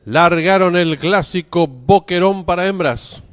Largaron el clásico Boquerón para hembras.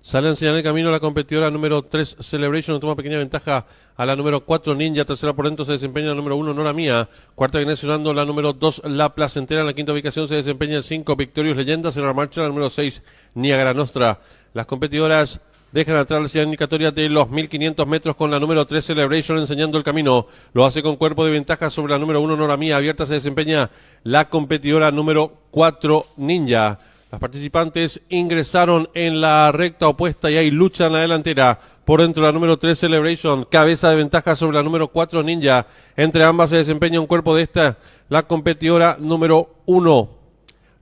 Sale a enseñar el camino la competidora número 3 Celebration, toma pequeña ventaja a la número 4 Ninja, tercera por dentro se desempeña la número 1 Nora Mía, cuarta viene sonando la número 2 La Placentera, en la quinta ubicación se desempeña el 5 Victorious Leyendas, en la marcha la número 6 Niagara Nostra. Las competidoras dejan atrás la señal indicatoria de los 1500 metros con la número 3 Celebration enseñando el camino. Lo hace con cuerpo de ventaja sobre la número 1 Nora Mía. Abierta se desempeña la competidora número 4 Ninja. Las participantes ingresaron en la recta opuesta y hay lucha en la delantera. Por dentro la número 3 Celebration, cabeza de ventaja sobre la número 4 Ninja. Entre ambas se desempeña un cuerpo de esta, la competidora número 1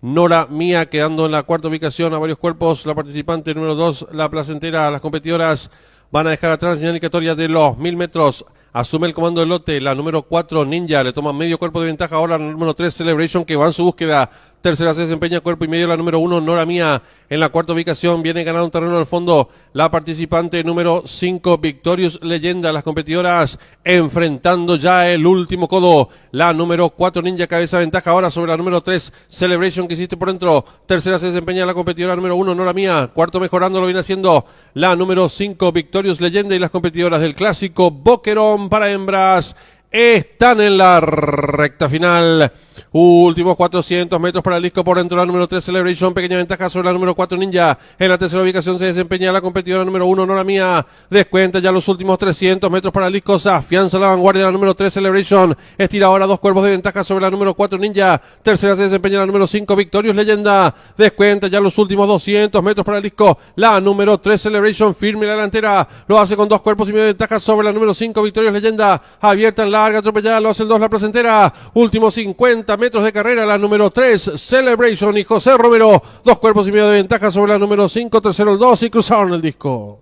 Nora Mía, quedando en la cuarta ubicación a varios cuerpos. La participante número 2 La Placentera. Las competidoras van a dejar atrás la señal indicatoria de los 1000 metros. Asume el comando del lote la número 4 Ninja, le toma medio cuerpo de ventaja ahora la número 3 Celebration, que va en su búsqueda. Tercera se desempeña cuerpo y medio la número 1 Nora Mía. En la cuarta ubicación viene ganando un terreno al fondo la participante número 5 Victorious Leyenda. Las competidoras enfrentando ya el último codo. La número 4 Ninja, cabeza de ventaja ahora sobre la número 3 Celebration, que hiciste por dentro. Tercera se desempeña la competidora número 1 Nora Mía. Cuarto mejorando lo viene haciendo la número 5 Victorious Leyenda, y las competidoras del clásico Boquerón para hembras están en la recta final. Últimos 400 metros para el disco. Por dentro la número 3 Celebration, pequeña ventaja sobre la número 4 Ninja. En la tercera ubicación se desempeña la competidora número 1 Nora Mía. Descuenta ya los últimos 300 metros para el disco. Se afianza la vanguardia la número 3 Celebration. Estira ahora dos cuerpos de ventaja sobre la número 4 Ninja. Tercera se desempeña la número 5 Victorious Leyenda. Descuenta ya los últimos 200 metros para el disco. La número 3 Celebration, firme la delantera. Lo hace con dos cuerpos y medio de ventaja sobre la número 5 Victorious Leyenda. Abierta en larga, atropellada, lo hace el 2 La Placentera. Últimos 50 metros de carrera, la número 3 Celebration y José Romero. Dos cuerpos y medio de ventaja sobre la número 5, tercero el 2, y cruzaron el disco.